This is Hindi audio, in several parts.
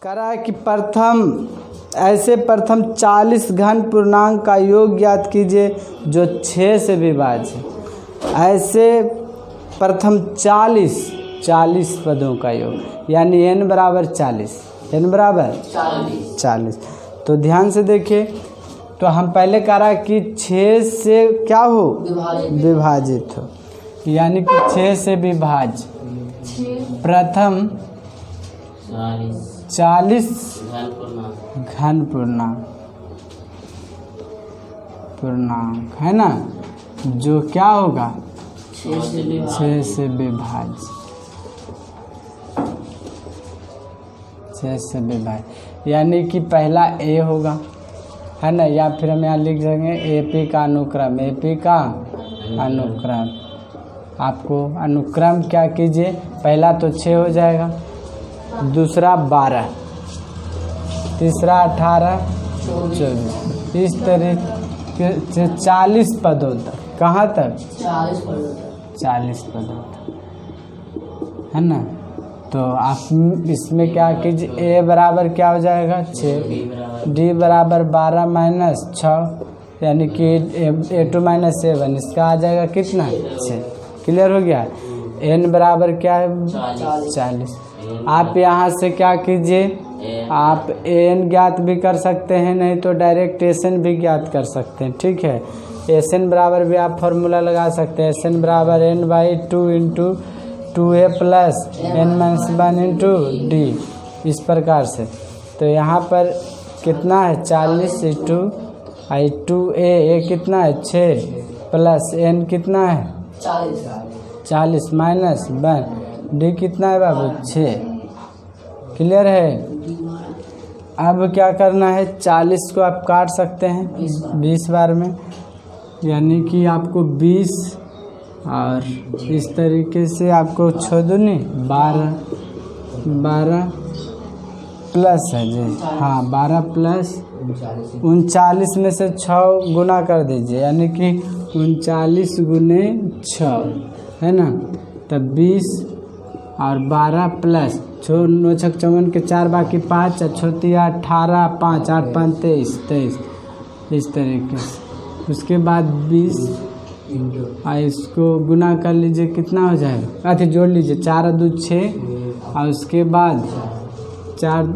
करा कि प्रथम 40 घन पूर्णांक का योग ज्ञात कीजिए जो 6 से विभाज्य है। ऐसे प्रथम 40 पदों का योग यानी n बराबर 40। तो ध्यान से देखिए, तो हम पहले करा कि 6 से क्या हो विभाजित हो, यानी कि 6 से विभाज्य प्रथम 40 घन पूर्णांक है ना, जो क्या होगा 6 से विभाज्य, 6 से विभाज्य यानी कि पहला a होगा है ना, या फिर हम यहाँ लिख देंगे एपी का अनुक्रम, एपी का अनुक्रम। आपको अनुक्रम क्या कीजिए, पहला तो 6 हो जाएगा, दूसरा 12, तीसरा 18, 24, इस तरीके से 40 पदों तक। कहाँ तक 40 पदों तक है ना। तो आप इसमें क्या कीजिए, ए बराबर क्या हो जाएगा 6, डी बराबर 12 माइनस 6 यानी कि A2 माइनस 7, इसका आ जाएगा कितना 6। क्लियर हो गया। n बराबर क्या है 40। आप यहाँ से क्या कीजिए, आप an ज्ञात भी कर सकते हैं, नहीं तो डायरेक्ट SN भी ज्ञात कर सकते हैं। ठीक है, SN बराबर भी आप फॉर्मूला लगा सकते हैं, SN बराबर n/2 into 2a plus n-1 into D, इस प्रकार से। तो यहाँ पर कितना है 40 इंटू 2a कितना है 6 प्लस n कितना है 40 माइनस 1 डी कितना है बाबू 6। क्लियर है। अब क्या करना है, 40 को आप काट सकते हैं 20 बार में, यानी कि आपको 20 और इस तरीके से आपको 6 दूनी 12 प्लस है जी, हाँ 12 प्लस 39 में से 6 गुना कर दीजिए, यानी कि 39 गुने 6 है ना। तब 20 और 12 प्लस 6 9 6 54 के 4 बाकी 5 6 18 5 8 5 23 इस तरीके से। उसके बाद 20 और इसको गुना कर लीजिए, कितना हो जाएगा, अति जोड़ लीजिए 4 2 6 और उसके बाद 4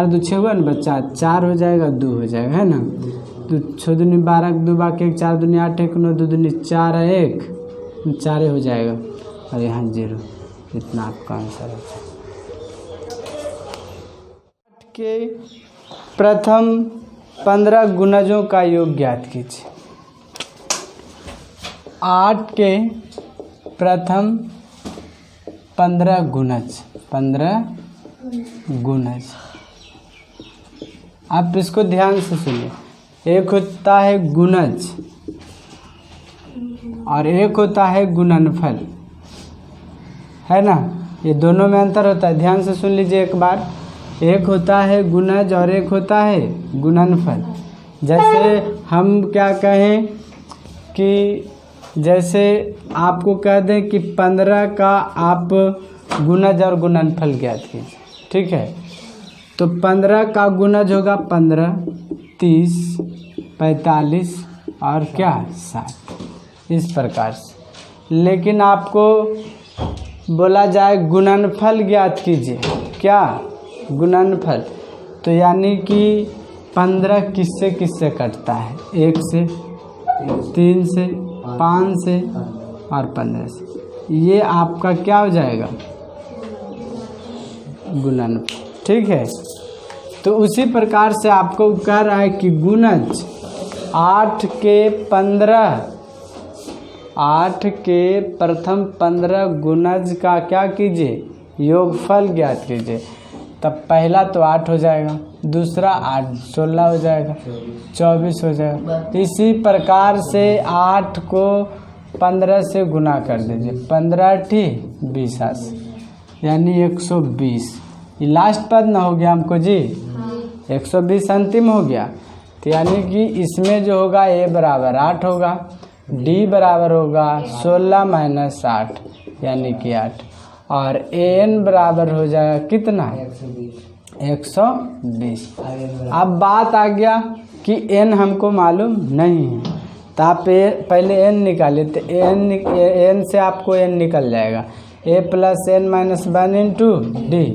2 6 हुआ ना बच्चा, 4 हो जाएगा 2 हो जाएगा है ना। तो 6 दूनी 12 2 बाकी 1 4 दूनी 8 1 9 2 दूनी 4 1 4 हो जाएगा और यहाँ 0, इतना आपका आंसर है। के प्रथम 15 गुणजों का योग ज्ञात कीजिए। 8 के प्रथम 15 गुणज। आप इसको ध्यान से सुनिए, एक होता है गुणज और एक होता है गुणनफल, है ना। ये दोनों में अंतर होता है, ध्यान से सुन लीजिए एक बार। एक होता है गुणज और एक होता है गुणनफल। जैसे हम क्या कहें कि जैसे आपको कह दें कि 15 का आप गुणज और गुणनफल ज्ञात कीजिए, ठीक है। तो 15 का गुणज होगा 15, 30, 45 और क्या 60, इस प्रकार से। लेकिन आपको बोला जाए गुणनफल ज्ञात कीजिए, क्या गुणनफल, तो यानी कि 15 किससे किससे कटता है, 1 से, 3 से, 5 से और 15 से। ये आपका क्या हो जाएगा गुणनफल, ठीक है। तो उसी प्रकार से आपको कह रहा है कि गुणज 8 के प्रथम 15 गुणज का क्या कीजिए योगफल ज्ञात कीजिए। तब पहला तो 8 हो जाएगा, दूसरा 8 16 हो जाएगा, 24 हो जाएगा। इसी प्रकार से 8 को 15 से गुना कर दीजिए, 15 × 20 यानी 120। ये लास्ट पद ना हो गया हमको जी, 120 अंतिम हो गया। तो यानी कि इसमें जो होगा a बराबर 8 होगा, d बराबर होगा 16 माइनस 8 यानी कि 8, और an बराबर हो जाएगा कितना 120। अब बात आ गया कि n हमको मालूम नहीं है, तो आप पहले n निकालिए, तो n से आपको n निकल जाएगा, a plus n minus 1 into D.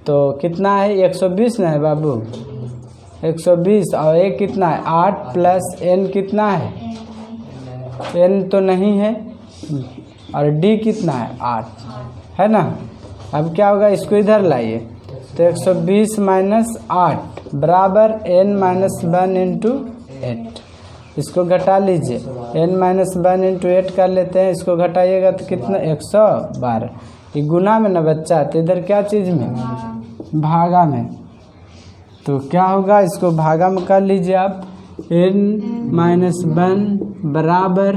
तो कितना है 120 ना है बाबू, 120। और a कितना है 8 प्लस n कितना है, n तो नहीं है, और d कितना है 8 है ना। अब क्या होगा, इसको इधर लाइए, तो 120 माइनस 8 बराबर n माइनस 1 इंटू 8। इसको घटा लीजिए, n माइनस 1 इंटू 8 कर लेते हैं, इसको घटाइएगा तो कितना 112। ये गुना में ना बच्चा, तो इधर क्या चीज़ में, भागा में। तो क्या होगा, इसको भागा में कर लीजिए आप, n माइनस 1 बराबर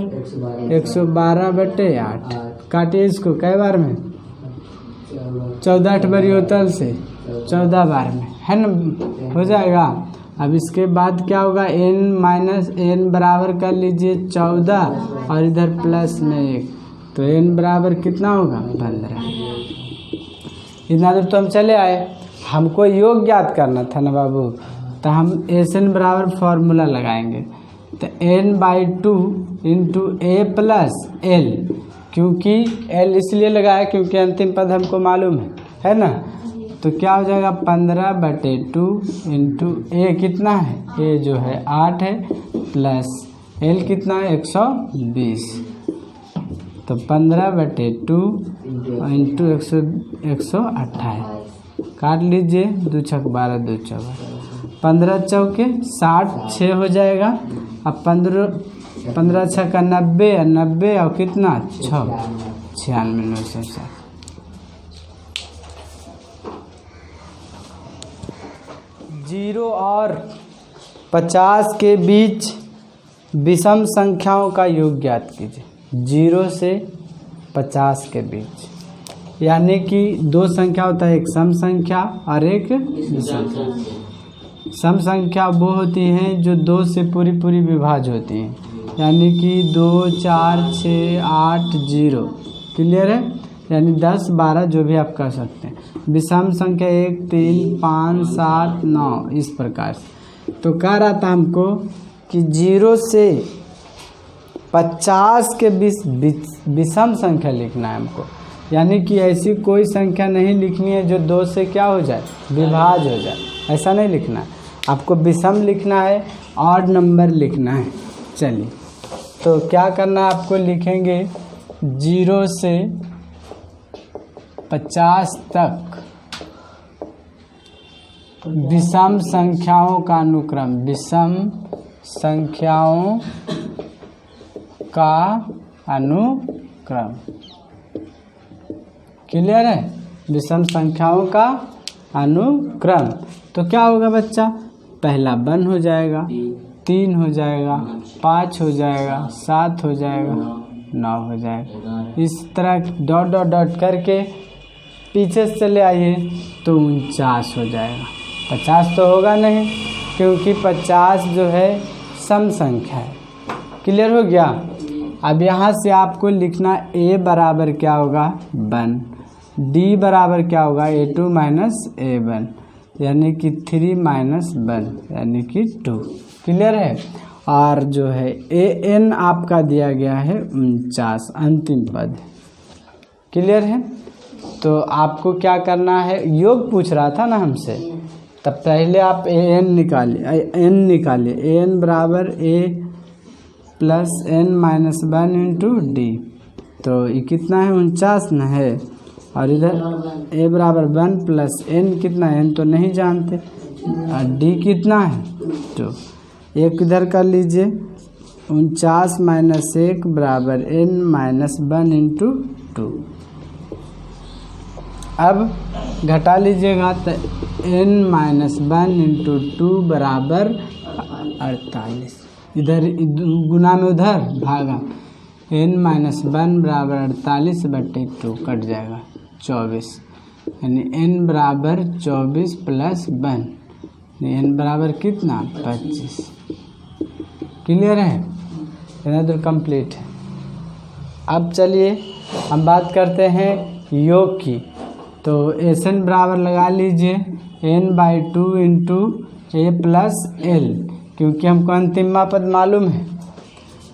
112/8। काटिए इसको कै बार में, 14 8 बारी होतल से 14 बार में, है ना, हो जाएगा। अब इसके बाद क्या होगा, n माइनस n बराबर कर लीजिए 14 और इधर प्लस में 1, तो n बराबर कितना होगा 15। इतना दूर तो हम चले आए, हमको योग ज्ञात करना था ना बाबू, तो हम SN बराबर फार्मूला लगाएंगे, तो n/2 into a plus l, क्योंकि l इसलिए लगाया क्योंकि अंतिम पद हमको मालूम है ना। तो क्या हो जाएगा 15/2 इंटू a कितना है, a जो है 8 है, प्लस l कितना है 120। तो 15/2 इंटू 128 काट लीजिए, 2 छक 12 2 चौका 15 चौके 60 6 हो जाएगा। अब 15 छक्का 90 90 और कितना 6 96 960। जीरो और 50 के बीच विषम संख्याओं का योग ज्ञात कीजिए। 0 से 50 के बीच, यानी कि दो संख्या होता है, एक सम संख्या और एक विषम। सम संख्या वो होती हैं जो 2 से पूरी पूरी विभाज्य होती हैं, यानी कि 2 4 6 8 0, क्लियर है, यानी 10 12 जो भी आप कर सकते हैं। विषम संख्या 1 3 5 7 9 इस प्रकार से। तो कह रहा था हमको कि 0 से 50 के बीच विषम संख्या लिखना है हमको, यानी कि ऐसी कोई संख्या नहीं लिखनी है जो 2 से क्या हो जाए, विभाज्य हो जाए, ऐसा नहीं लिखना है आपको, विषम लिखना है, ऑड नंबर लिखना है। चलिए, तो क्या करना है आपको, लिखेंगे 0 से 50 तक विषम संख्याओं का अनुक्रम, विषम संख्याओं का अनुक्रम, क्लियर है, विषम संख्याओं का अनुक्रम। तो क्या होगा बच्चा, पहला 1 हो जाएगा, 3 हो जाएगा, 5 हो जाएगा, 7 हो जाएगा, 9 हो जाएगा। इस तरह डॉट डॉट डॉट करके पीछे से चले आइए तो 49 हो जाएगा। 50 तो होगा नहीं, क्योंकि 50 जो है सम संख्या है। क्लियर हो गया। अब यहाँ से आपको लिखना a बराबर क्या होगा 1, d बराबर क्या होगा a2 माइनस a1, यानी कि 3 माइनस 1 यानी कि 2। क्लियर है। और जो है an आपका दिया गया है 49, अंतिम पद। क्लियर है। तो आपको क्या करना है, योग पूछ रहा था ना हमसे, तब पहले आप an निकालिए, an बराबर a plus n minus 1 into D. तो ये कितना है 49 न है, और इधर a बराबर 1 प्लस n कितना है, n तो नहीं जानते, और d कितना है 2। एक इधर कर लीजिए, 49 माइनस 1 बराबर n माइनस 1 इंटू 2। अब घटा लीजिएगा तो n माइनस 1 इंटू 2 बराबर 48। इधर गुना में उधर भागा, n माइनस 1 बराबर 48/2 कट जाएगा 24, यानी n बराबर 24 प्लस 1, n बराबर कितना 25। क्लियर है, इतना दूर कंप्लीट है। अब चलिए हम बात करते हैं योग की। तो एस एन बराबर लगा लीजिए n/2 इंटू ए प्लस एल, क्योंकि हमको अंतिम पद मालूम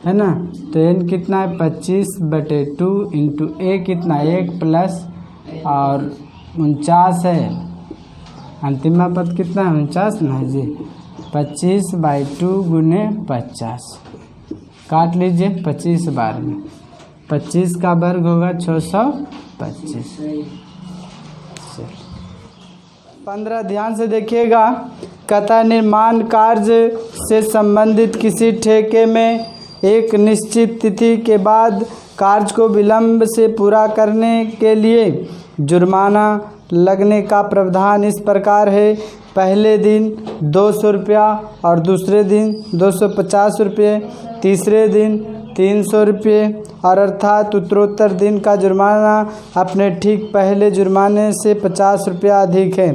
है ना। तो n कितना है 25/2 इंटू ए कितना 1 प्लस और 49 है, अंतिम पद कितना है 49 ना जी। 25/2 गुने 50, काट लीजिए 25 बार में, 25 का वर्ग होगा 625। 15 ध्यान से देखिएगा। कथा निर्माण कार्य से संबंधित किसी ठेके में एक निश्चित तिथि के बाद कार्य को विलंब से पूरा करने के लिए जुर्माना लगने का प्रावधान इस प्रकार है। पहले दिन 200 रुपया और दूसरे दिन 250 रुपये, तीसरे दिन 300 रुपये और अर्थात उत्तरोत्तर दिन का जुर्माना अपने ठीक पहले जुर्माने से 50 रुपया अधिक है।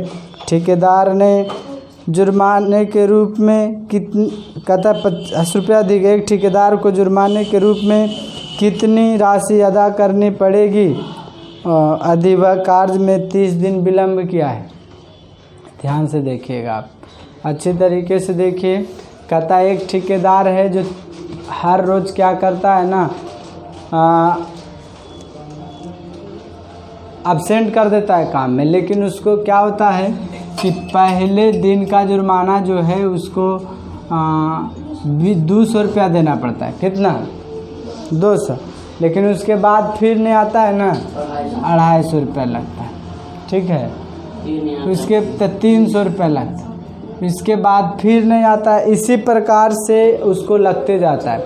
ठेकेदार ने जुर्माने के रूप में कथा 50 रुपया अधिक, एक ठेकेदार को जुर्माने के रूप में कितनी राशि अदा करनी पड़ेगी यदि वह कार्य में 30 दिन विलंब किया है। ध्यान से देखिएगा आप, अच्छे तरीके से देखिए। कहता एक ठेकेदार है जो हर रोज़ क्या करता है ना, अब्सेंट कर देता है काम में, लेकिन उसको क्या होता है कि पहले दिन का जुर्माना जो है उसको 200 रुपया देना पड़ता है। कितना 200, लेकिन उसके बाद फिर नहीं आता है ना 250 रुपया लगता है, ठीक है। उसके 300 रुपया लगता है, इसके बाद फिर नहीं आता है। इसी प्रकार से उसको लगते जाता है।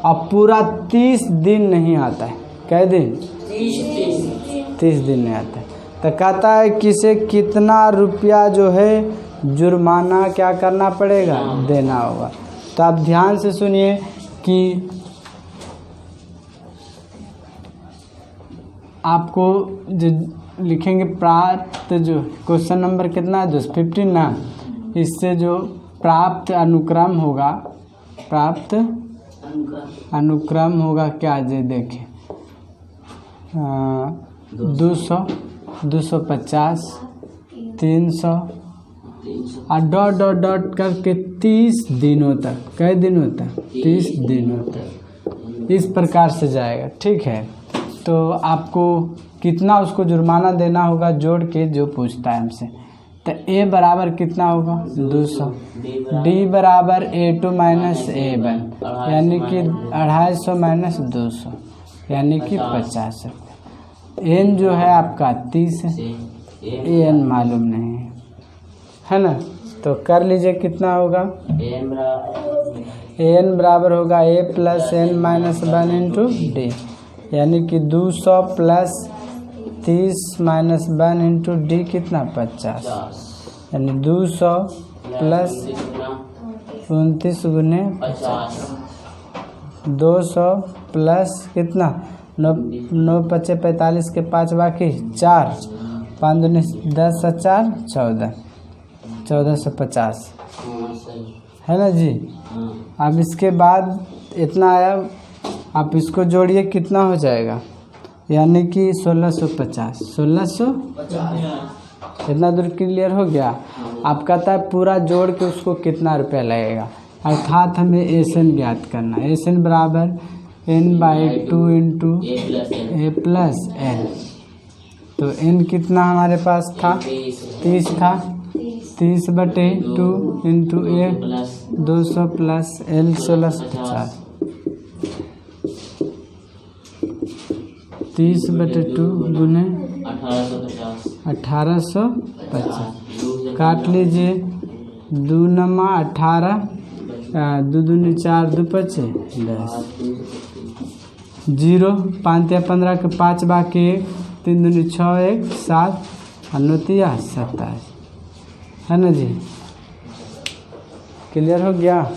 अब पूरा 30 दिन नहीं आता है। कै दिन 30 दिन नहीं आता है। तो कहता है किसे कितना रुपया जो है जुर्माना क्या करना पड़ेगा, देना होगा। तो आप ध्यान से सुनिए कि आपको जो लिखेंगे प्राप्त, जो क्वेश्चन नंबर कितना है 15 ना, इससे जो प्राप्त अनुक्रम होगा, प्राप्त अनुक्रम होगा क्या जे देखें 200, 250, 300 और डॉट डॉट डॉट करके 30 दिनों तक। कई दिनों तक 30 दिनों तक इस प्रकार से जाएगा, ठीक है। तो आपको कितना उसको जुर्माना देना होगा जोड़ के जो पूछता है हमसे। तो ए बराबर कितना होगा 200, डी बराबर A2 माइनस A1 यानी कि 250 माइनस 200 यानी कि 50 रुपये। एन जो है आपका 30 है, एन मालूम नहीं है ना। तो कर लीजिए कितना होगा, एन बराबर होगा A plus N minus 1 into D, यानी कि 200 प्लस 30 माइनस 1 इंटू डी कितना 50, यानी 200 प्लस 29 गुने 50, 200 प्लस कितना 9 पचे 45 के 5 बाकी 4, 5 दूनी 10 4 14, 1450 है ना जी। अब इसके बाद इतना आया, आप इसको जोड़िए कितना हो जाएगा, यानी कि 1650। 1650 इतना दूर क्लियर हो गया। आप कहता है पूरा जोड़ के उसको कितना रुपया लगेगा, अर्थात हमें एस एन ज्ञात करना। एस एन बराबर n/2 इंटू ए प्लस एल। तो n कितना हमारे पास था 30 था, 30/2 इंटू ए 200 प्लस एल 1650, 30/2 गुने 1850। काट लीजिए 2 नमा 18, 2 दूनी 4, 2 पचे 10, 0 5 या 15 के 5 बाकी 1, 3 दूनी 6 1 7 और 9 तिया 27 है ना जी। क्लियर हो गया।